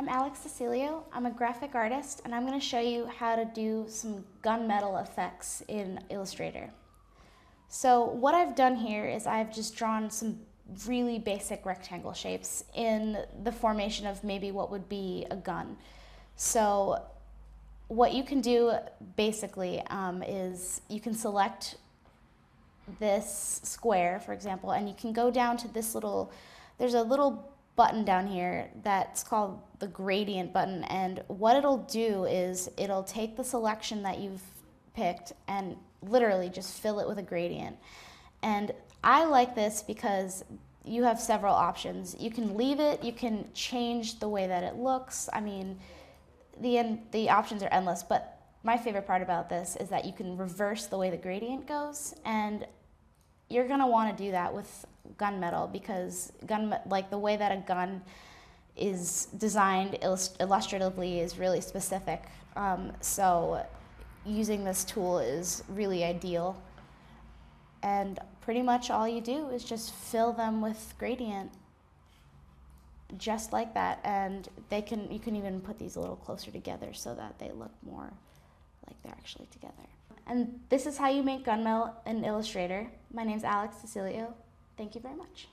I'm Alex Cecilio. I'm a graphic artist, and I'm going to show you how to do some gunmetal effects in Illustrator. So what I've done here is I've just drawn some really basic rectangle shapes in the formation of maybe what would be a gun. So what you can do basically is you can select this square, for example, and you can go down to this there's a little button down here that's called the gradient button, and what it'll do is it'll take the selection that you've picked and literally just fill it with a gradient. And I like this because you have several options. You can leave it, you can change the way that it looks. I mean, the options are endless, but my favorite part about this is that you can reverse the way the gradient goes, and you're going to want to do that with gunmetal because the way that a gun is designed illustratively is really specific. So using this tool is really ideal. And pretty much all you do is just fill them with gradient, just like that. And you can even put these a little closer together so that they look more like they're actually together. And this is how you make gunmetal in Illustrator. My name's Alex Cecilio. Thank you very much.